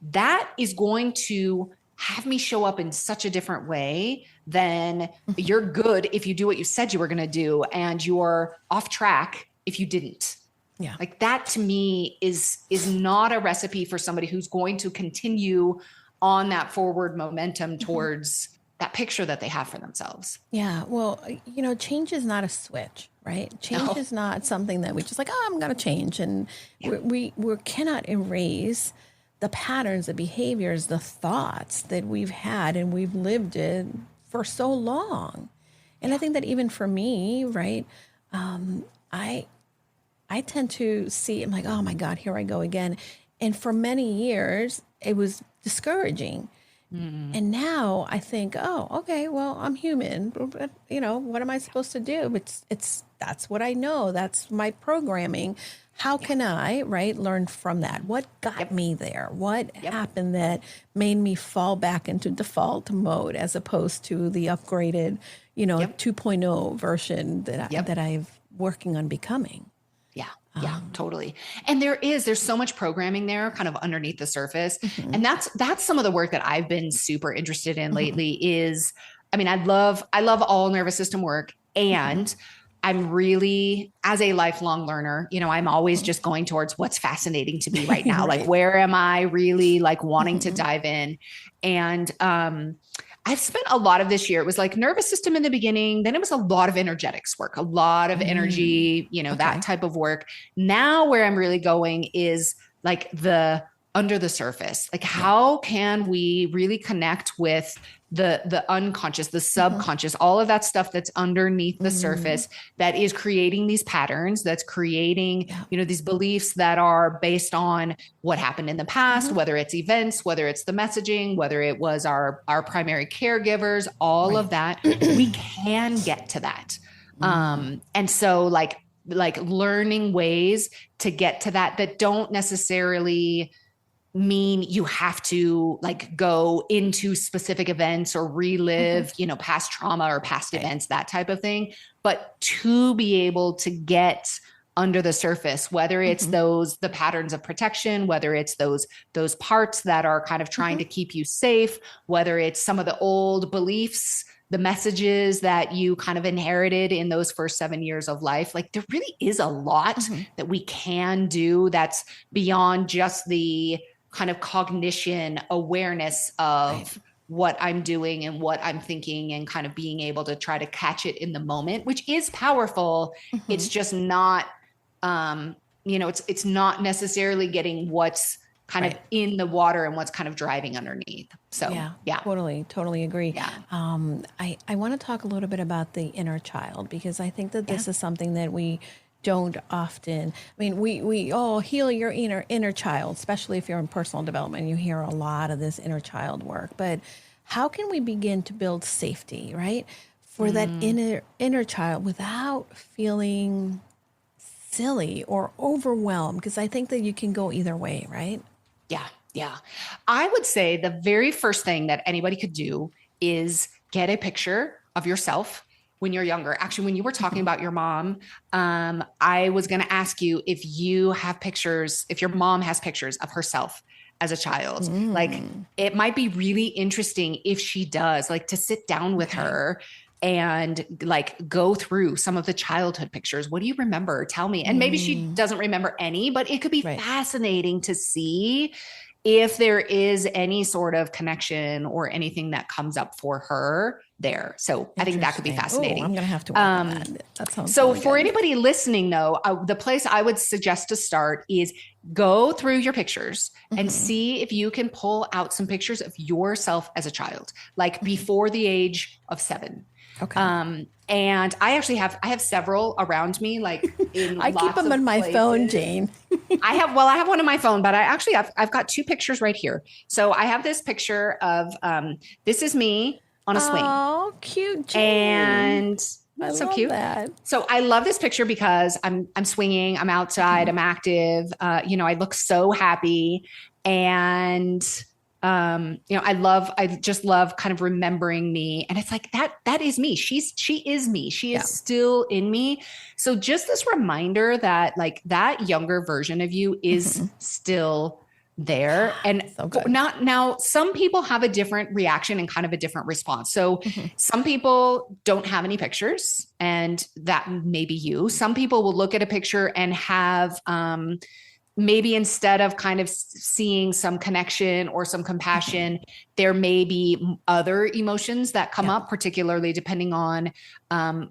that is going to have me show up in such a different way than you're good if you do what you said you were going to do, and you're off track if you didn't. Yeah. Like, that to me is not a recipe for somebody who's going to continue on that forward momentum towards that picture that they have for themselves. Yeah. Well, change is not a switch, right? Change is not something that we just like, oh, I'm going to change. And we cannot erase the patterns, the behaviors, the thoughts that we've had and we've lived in for so long. And I think that even for me, right, I I tend to see, I'm like, oh my God, here I go again. And for many years, it was discouraging. Mm. And now I think, oh, okay, well, I'm human. But, you know, what am I supposed to do? That's what I know. That's my programming. How can I, right, learn from that? What got Yep. me there? What Yep. happened that made me fall back into default mode as opposed to the upgraded, Yep. 2.0 version Yep. that I'm working on becoming? Yeah. Yeah, totally. And there's so much programming there kind of underneath the surface. Mm-hmm. And that's some of the work that I've been super interested in Mm-hmm. lately is, I mean, I love all nervous system work. Mm-hmm. And I'm really, as a lifelong learner, I'm always just going towards what's fascinating to me right now. Like, Right. where am I really like wanting to Mm-hmm. dive in? And, I've spent a lot of this year. It was like nervous system in the beginning. Then it was a lot of energetics work, a lot of Mm. energy, that Okay. type of work. Now, where I'm really going is like the under the surface. Like, Yeah. how can we really connect with the unconscious, the Mm-hmm. subconscious, all of that stuff that's underneath the Mm. surface that is creating these patterns, that's creating, Yeah. these beliefs that are based on what happened in the past, Mm-hmm. whether it's events, whether it's the messaging, whether it was our primary caregivers, all Right. of that. We can get to that. Mm. And so like learning ways to get to that don't necessarily mean you have to like go into specific events or Mm-hmm. relive, past trauma or past Right. events, that type of thing, but to be able to get under the surface, whether it's Mm-hmm. the patterns of protection, whether it's those parts that are kind of trying Mm-hmm. to keep you safe, whether it's some of the old beliefs, the messages that you kind of inherited in those first 7 years of life. Like, there really is a lot Mm-hmm. that we can do that's beyond just the kind of cognition awareness Right. of what I'm doing and what I'm thinking, and kind of being able to try to catch it in the moment, which is powerful. Mm-hmm. It's just not, it's not necessarily getting what's kind of Right. in the water and what's kind of driving underneath. So Yeah, yeah, totally agree. yeah, I want to talk a little bit about the inner child because I think that yeah, this is something that we don't often. I mean, we all heal your inner child, especially if you're in personal development. You hear a lot of this inner child work, but how can we begin to build safety, right, for that mm, inner child without feeling silly or overwhelmed? Because I think that you can go either way, right? yeah, yeah. I would say the very first thing that anybody could do is get a picture of yourself when you're younger. Actually, when you were talking Mm-hmm. about your mom, I was going to ask you if you have pictures, if your mom has pictures of herself as a child. Like, Mm, it might be really interesting if she does, like, to sit down with okay. her and like go through some of the childhood pictures. What do you remember? Tell me. And maybe she Mm, doesn't remember any, but it could be right. fascinating to see if there is any sort of connection or anything that comes up for her there. So I think that could be Interesting. Oh, I'm fascinating. going to have to work on that. That sounds So really for good. anybody listening, though, the place I would suggest to start is go through your pictures and Hmm. see if you can pull out some pictures of yourself as a child, like Hmm. before the age of 7. Okay. And I have several around me, like in I keep lots them of on my phone, places. Jane. I have one on my phone, but I've got 2 pictures right here. So I have this picture of this is me on a swing, Oh, cute Jane. and I so love cute. that. So I love this picture because I'm swinging, I'm outside, Hmm. I'm active. I look so happy, and I just love kind of remembering me, and it's like that is me. She is me. She Yeah. is still in me. So just this reminder that like that younger version of you is Hmm. still there. And So good. not now, some people have a different reaction and kind of a different response. So Hmm. some people don't have any pictures, and that may be you. Some people will look at a picture and have maybe instead of kind of seeing some connection or some Hmm. compassion, there may be other emotions that come Yeah. up, particularly depending on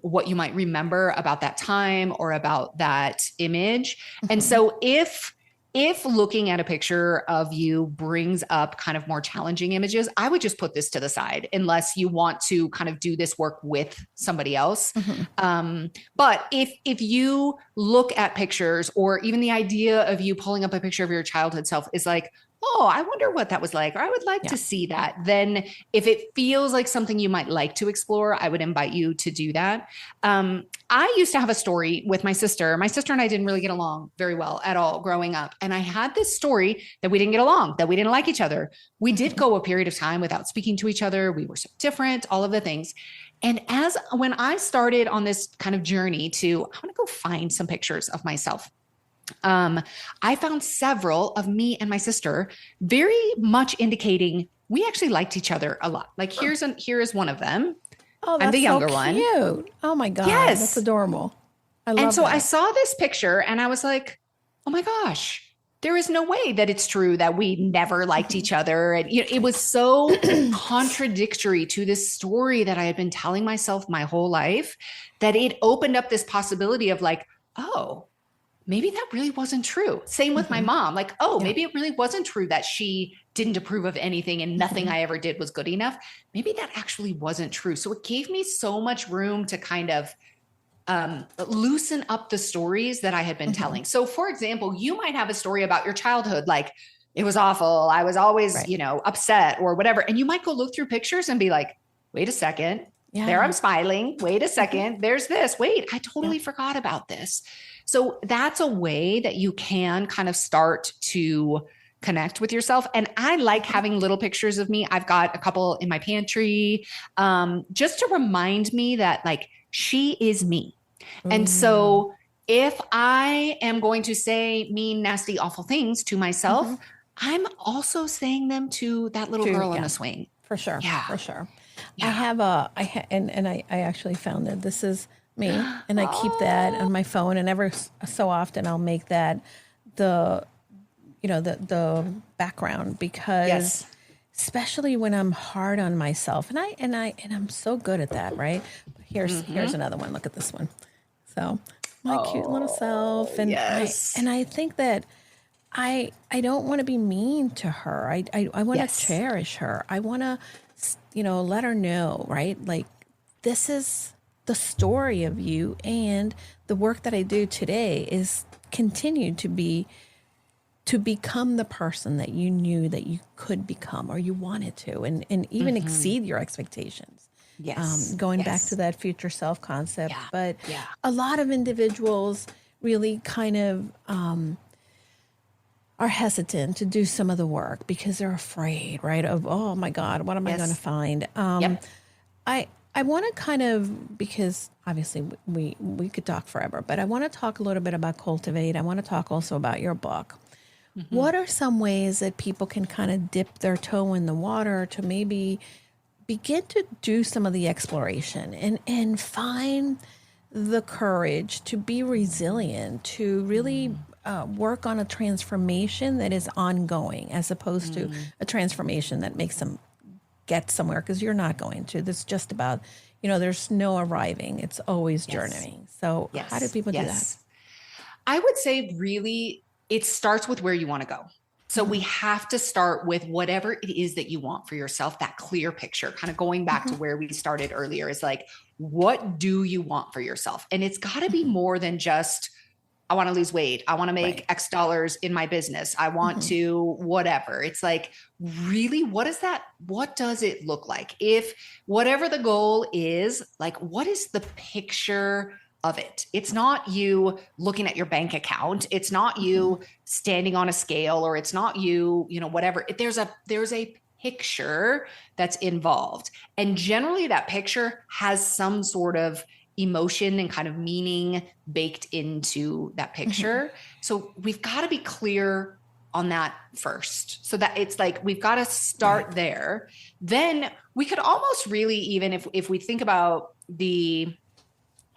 what you might remember about that time or about that image. And Hmm. so if if looking at a picture of you brings up kind of more challenging images, I would just put this to the side unless you want to kind of do this work with somebody else. But if you look at pictures, or even the idea of you pulling up a picture of your childhood self is like, oh, I wonder what that was like, or I would like to see that. Then if it feels like something you might like to explore, I would invite you to do that. I used to have a story with my sister. My sister and I didn't really get along very well at all growing up. And I had this story that we didn't get along, that we didn't like each other. We did go a period of time without speaking to each other. We were so different, all of the things. And when I started on this kind of journey to, I want to go find some pictures of myself. I found several of me and my sister very much indicating we actually liked each other a lot. Like here is one of them. Oh, that's I'm the younger so one. Cute. Oh my God. Yes. That's adorable. I love And so that. I saw this picture and I was like, oh my gosh, there is no way that it's true that we never liked each other. And it was so contradictory to this story that I had been telling myself my whole life, that it opened up this possibility of like, oh, maybe that really wasn't true. Same with my mom. Like, oh, maybe it really wasn't true that she didn't approve of anything and nothing I ever did was good enough. Maybe that actually wasn't true. So it gave me so much room to kind of loosen up the stories that I had been telling. So for example, you might have a story about your childhood, like it was awful. I was always, upset or whatever. And you might go look through pictures and be like, wait a second, there I'm smiling. Wait a second, there's this. Wait, I totally forgot about this. So that's a way that you can kind of start to connect with yourself. And I like having little pictures of me. I've got a couple in my pantry, just to remind me that like, she is me. And so if I am going to say mean, nasty, awful things to myself, I'm also saying them to that little girl on the swing. For sure. Yeah. For sure. Yeah. I actually found that this is me, and I keep that on my phone, and ever so often I'll make that the background, because especially when I'm hard on myself, and I'm so good at that, right? Here's another one. Look at this one. So my cute little self, and I think that I don't want to be mean to her. I want to cherish her. I want to let her know, right? Like, this is the story of you, and the work that I do today is continue to become the person that you knew that you could become, or you wanted to, and even exceed your expectations. Going back to that future self concept. But a lot of individuals really kind of are hesitant to do some of the work because they're afraid, right? Of, oh my God, what am I going to find? I want to kind of, because obviously we could talk forever, but I want to talk a little bit about Cultivate. I want to talk also about your book. What are some ways that people can kind of dip their toe in the water to maybe begin to do some of the exploration and find the courage to be resilient, to really work on a transformation that is ongoing, as opposed to a transformation that makes them get somewhere, because you're not going to. This is just about, there's no arriving. It's always journeying. So how do people do that? I would say really it starts with where you want to go. So we have to start with whatever it is that you want for yourself, that clear picture, kind of going back to where we started earlier, is like, what do you want for yourself? And it's got to be more than just, I want to lose weight. I want to make X dollars in my business. I want to whatever. It's like, really, what does it look like? If whatever the goal is, like, what is the picture of it? It's not you looking at your bank account. It's not you standing on a scale, or it's not you, whatever. There's a picture that's involved. And generally that picture has some sort of emotion and kind of meaning baked into that picture. So we've got to be clear on that first. So that it's like, we've got to start there. Then we could almost really, even if we think about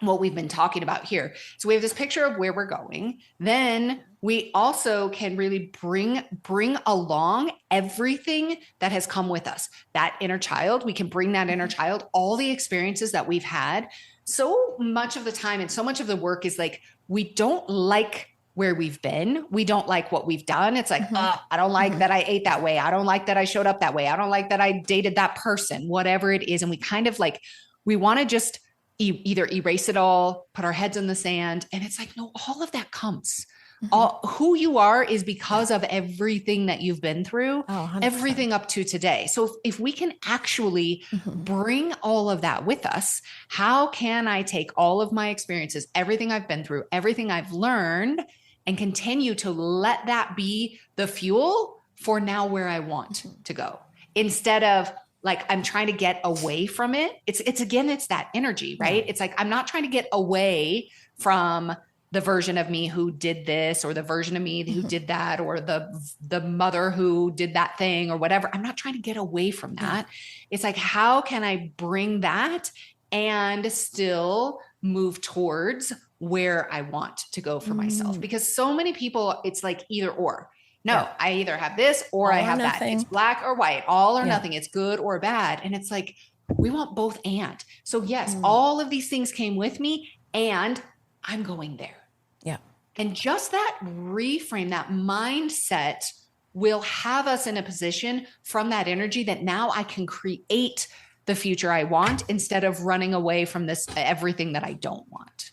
what we've been talking about here. So we have this picture of where we're going. Then we also can really bring along everything that has come with us. That inner child, we can bring that inner child, all the experiences that we've had. So much of the time, and so much of the work is like, we don't like where we've been. We don't like what we've done. It's like, I don't like that I ate that way. I don't like that I showed up that way. I don't like that I dated that person, whatever it is. And we kind of like, we want to just either erase it all, put our heads in the sand. And it's like, no, all of that comes. All who you are is because of everything that you've been through, everything up to today. So if we can actually bring all of that with us, how can I take all of my experiences, everything I've been through, everything I've learned, and continue to let that be the fuel for now where I want to go, instead of like, I'm trying to get away from it. It's again, it's that energy, right? It's like, I'm not trying to get away from the version of me who did this, or the version of me who did that, or the mother who did that thing, or whatever. I'm not trying to get away from that. It's like, how can I bring that and still move towards where I want to go for myself? Because so many people, it's like either or. No, I either have this or I have that. It's black or white, all or nothing. It's good or bad. And it's like, we want both and. So yes, all of these things came with me and I'm going there. Yeah. And just that reframe, that mindset will have us in a position from that energy that now I can create the future I want instead of running away from this, everything that I don't want.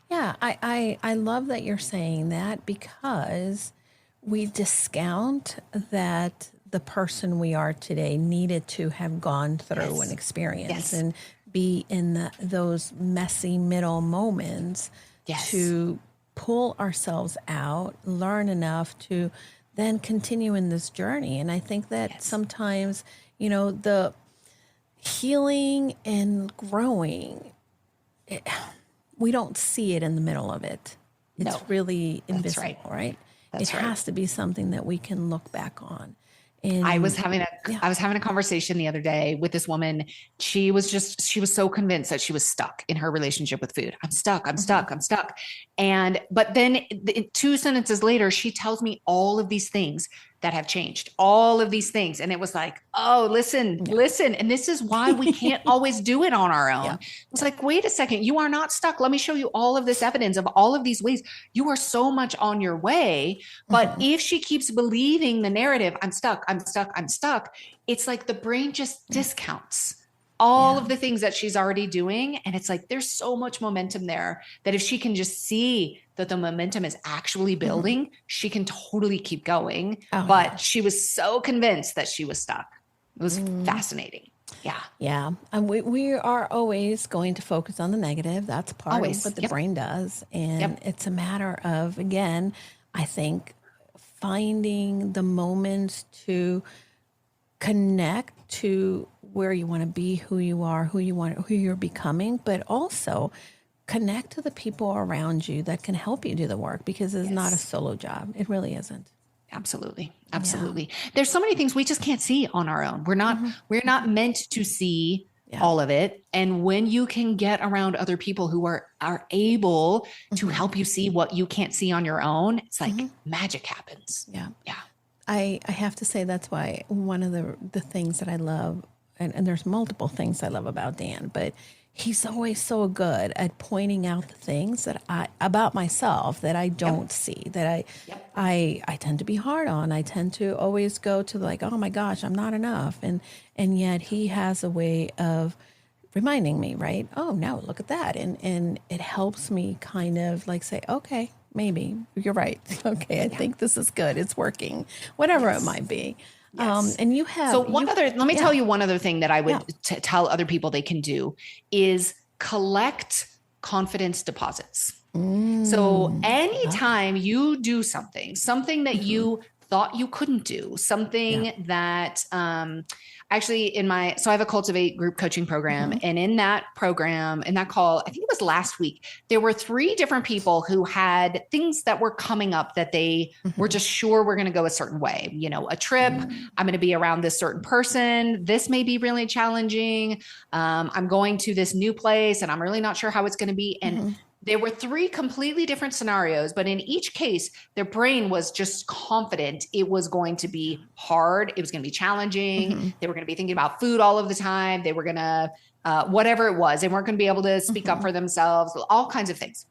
Yeah. I love that you're saying that, because we discount that the person we are today needed to have gone through an experience and be in those messy middle moments to pull ourselves out, learn enough to then continue in this journey. And I think that sometimes, you know, the healing and growing, we don't see it in the middle of it. It's really invisible, right? It has to be something that we can look back on. And I was having a conversation the other day with this woman. She was so convinced that she was stuck in her relationship with food. I'm stuck. But then 2 sentences later, she tells me all of these things that have changed, all of these things. And it was like, oh, listen. And this is why we can't always do it on our own. It's like, wait a second, you are not stuck. Let me show you all of this evidence of all of these ways. You are so much on your way. But if she keeps believing the narrative, I'm stuck, it's like the brain just discounts all of the things that she's already doing. And it's like, there's so much momentum there that if she can just see that the momentum is actually building, she can totally keep going. But she was so convinced that she was stuck. It was fascinating. Yeah. Yeah. And we are always going to focus on the negative. That's part of what the brain does. And it's a matter of, again, I think finding the moments to connect to where you want to be, who you are, who you're becoming, but also connect to the people around you that can help you do the work, because it's not a solo job. It really isn't. Absolutely. There's so many things we just can't see on our own. We're not meant to see all of it. And when you can get around other people who are able to help you see what you can't see on your own, it's like magic happens. Yeah. I have to say that's why one of the things that I love, and there's multiple things I love about Dan, but he's always so good at pointing out the things that about myself that I don't see, that I tend to be hard on. I tend to always go to like, oh my gosh, I'm not enough. And yet he has a way of reminding me, right? Oh no, look at that. And it helps me kind of like say, okay, maybe you're right. Okay. I think this is good. It's working, whatever it might be. And you have, let me tell you one other thing that I would tell other people they can do is collect confidence deposits. So anytime you do something that you thought you couldn't do, something that, actually so I have a Cultivate group coaching program. And in that program, in that call, I think it was last week, there were 3 different people who had things that were coming up that they were just sure we're going to go a certain way. You know, a trip, I'm going to be around this certain person. This may be really challenging. I'm going to this new place and I'm really not sure how it's going to be. And there were 3 completely different scenarios, but in each case, their brain was just confident it was going to be hard. It was going to be challenging. They were going to be thinking about food all of the time. They were going to, whatever it was, they weren't going to be able to speak up for themselves, all kinds of things.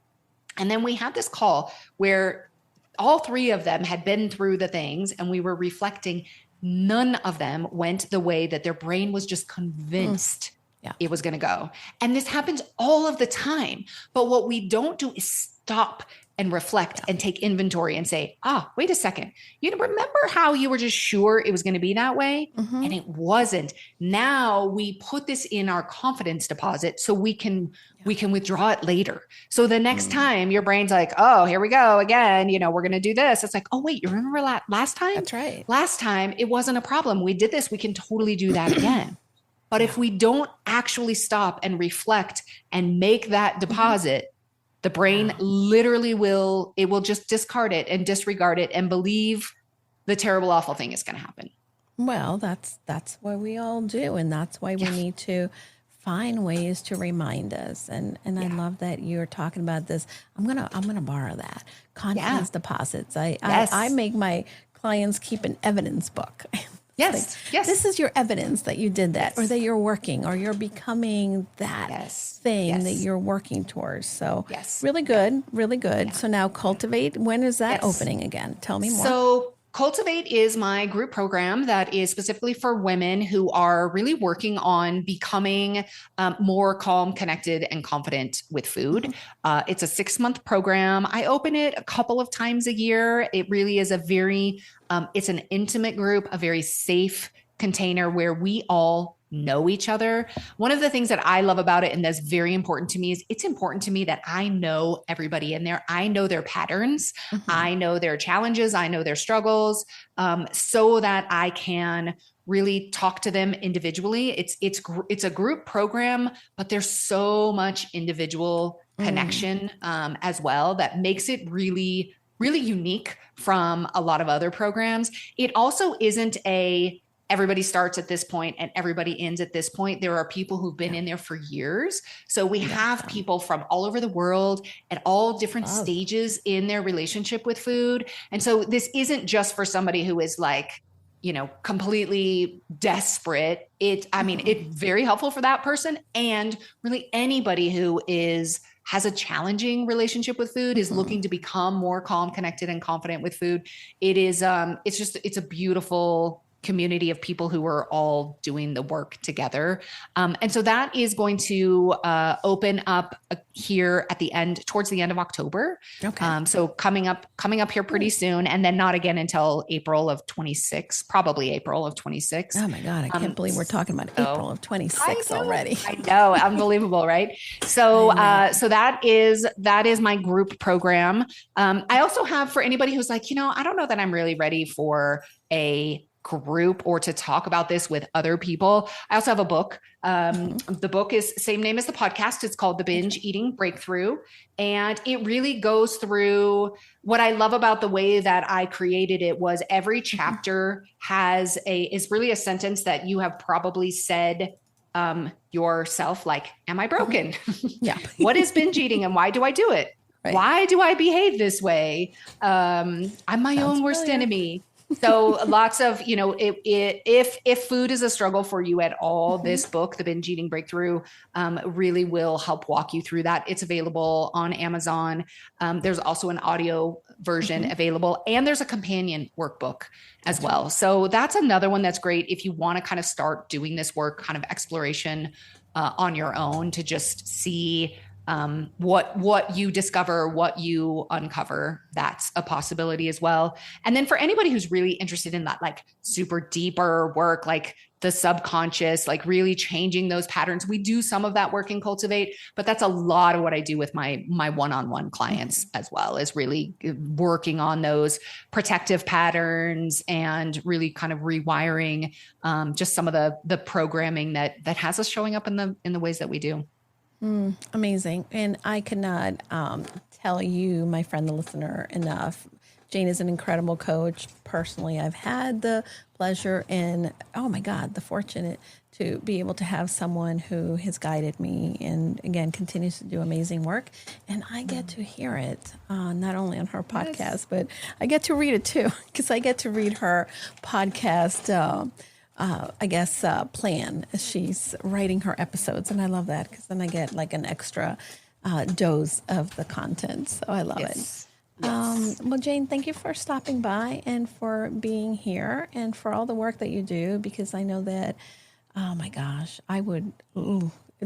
And then we had this call where all three of them had been through the things, and we were reflecting. None of them went the way that their brain was just convinced it was going to go. And this happens all of the time. But what we don't do is stop and reflect and take inventory and say, wait a second. You remember how you were just sure it was going to be that way? And it wasn't. Now we put this in our confidence deposit so we can withdraw it later. So the next time your brain's like, oh, here we go again, we're going to do this. It's like, oh, wait, you remember last time? That's right. Last time it wasn't a problem. We did this. We can totally do that again. But if we don't actually stop and reflect and make that deposit, the brain literally will just discard it and disregard it and believe the terrible, awful thing is going to happen. Well, that's what we all do. And that's why we need to find ways to remind us. And I love that you're talking about this. I'm gonna borrow that. Confidence deposits. I make my clients keep an evidence book. Yes. This is your evidence that you did that, or that you're working, or you're becoming that thing that you're working towards. So really good, really good. So now Cultivate, when is that opening again? Tell me more. So Cultivate is my group program that is specifically for women who are really working on becoming more calm, connected, and confident with food. It's a 6-month program. I open it a couple of times a year. It really is it's an intimate group, a very safe container where we all know each other. One of the things that I love about it, and that's very important to me, is it's important to me that I know everybody in there. I know their patterns. I know their challenges. I know their struggles, so that I can really talk to them individually. It's a group program, but there's so much individual connection as well that makes it really, really unique from a lot of other programs. It also isn't everybody starts at this point and everybody ends at this point. There are people who've been in there for years. So we have people from all over the world at all different stages in their relationship with food. And so this isn't just for somebody who is like, completely desperate. It's very helpful for that person, and really anybody who has a challenging relationship with food, is looking to become more calm, connected, and confident with food. It is, it's a beautiful community of people who are all doing the work together. And so that is going to open up here towards the end of October. Okay. So coming up here pretty soon, and then not again until April of 26, probably April of 26. Oh my God. I can't believe we're talking about April of 26 already. I know. Unbelievable, right? So, so that is my group program. I also have, for anybody who's like, I don't know that I'm really ready for a group or to talk about this with other people. I also have a book. The book is same name as the podcast. It's called The Binge Eating Breakthrough. And it really goes through, what I love about the way that I created it was every chapter is really a sentence that you have probably said yourself, like, am I broken? Yeah. What is binge eating and why do I do it? Right. Why do I behave this way? I'm my own worst enemy. So lots of, if food is a struggle for you at all, this book, The Binge Eating Breakthrough, really will help walk you through that. It's available on Amazon. There's also an audio version available, and there's a companion workbook as well. So that's another one that's great if you want to kind of start doing this work, kind of exploration on your own, to just see what you discover, what you uncover. That's a possibility as well. And then for anybody who's really interested in that, like super deeper work, like the subconscious, like really changing those patterns, we do some of that work in Cultivate, but that's a lot of what I do with my one-on-one clients as well, is really working on those protective patterns and really kind of rewiring just some of the programming that has us showing up in the ways that we do. Amazing. And I cannot tell you, my friend, the listener, enough. Jane is an incredible coach. Personally, I've had the pleasure and, oh my God, the fortunate to be able to have someone who has guided me and, again, continues to do amazing work. And I get to hear it, not only on her podcast, but I get to read it too, because I get to read her podcast plan as she's writing her episodes. And I love that, because then I get like an extra dose of the content. So I love it. Yes. Yes. Well, Jane, thank you for stopping by and for being here and for all the work that you do, because I know that, oh my gosh, I would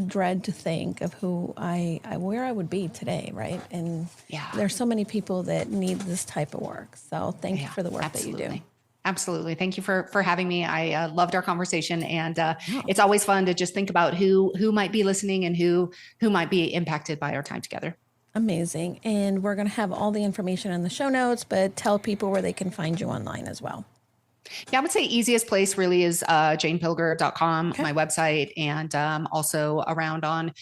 dread to think of where I would be today, right? And there's so many people that need this type of work. So thank you for the work that you do. Absolutely. Thank you for having me. I loved our conversation, and it's always fun to just think about who might be listening and who might be impacted by our time together. Amazing. And we're going to have all the information in the show notes, but tell people where they can find you online as well. Yeah, I would say easiest place really is janepilger.com, my website, and also around on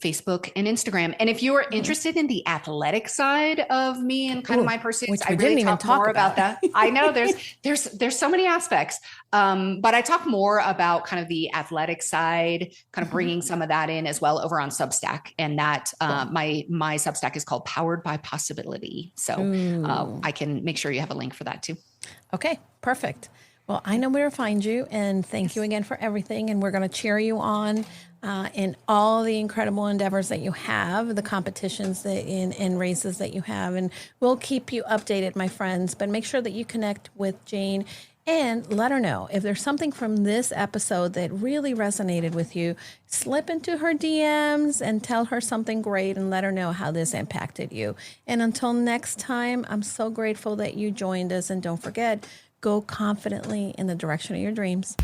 Facebook and Instagram. And if you are interested in the athletic side of me and kind of my pursuits, I really talk more about that. I know there's so many aspects, but I talk more about kind of the athletic side, kind of bringing some of that in as well over on Substack. And that my Substack is called Powered by Possibility. So I can make sure you have a link for that too. Okay, perfect. Well, I know where to find you, and thank you again for everything. And we're going to cheer you on in all the incredible endeavors that you have, the competitions that in races that you have. And we'll keep you updated, my friends, but make sure that you connect with Jane and let her know if there's something from this episode that really resonated with you. Slip into her DMs and tell her something great and let her know how this impacted you. And until next time, I'm so grateful that you joined us. And don't forget, go confidently in the direction of your dreams.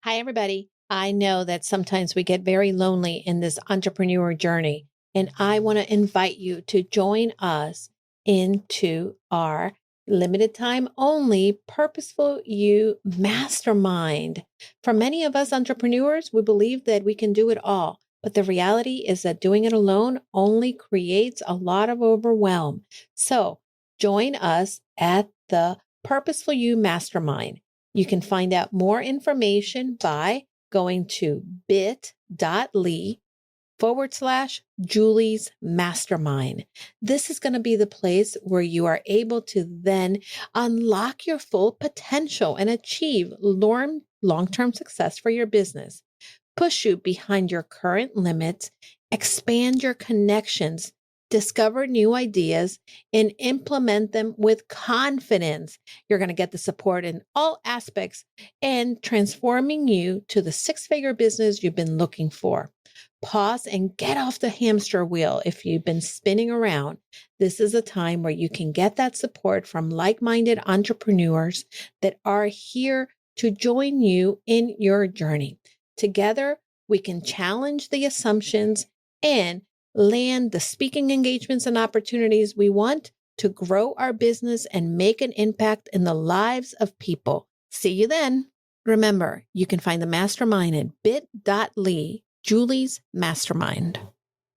Hi, everybody. I know that sometimes we get very lonely in this entrepreneur journey, and I want to invite you to join us into our limited time only Purposeful You Mastermind. For many of us entrepreneurs, we believe that we can do it all. But the reality is that doing it alone only creates a lot of overwhelm. So join us at the Purposeful You Mastermind. You can find out more information by going to bit.ly/Julie's Mastermind. This is going to be the place where you are able to then unlock your full potential and achieve long-term success for your business. Push you behind your current limits, expand your connections, discover new ideas, and implement them with confidence. You're going to get the support in all aspects and transforming you to the six-figure business you've been looking for. Pause and get off the hamster wheel if you've been spinning around. This is a time where you can get that support from like-minded entrepreneurs that are here to join you in your journey. Together, we can challenge the assumptions and land the speaking engagements and opportunities we want to grow our business and make an impact in the lives of people. See you then. Remember, you can find the mastermind at bit.ly, Julie's Mastermind.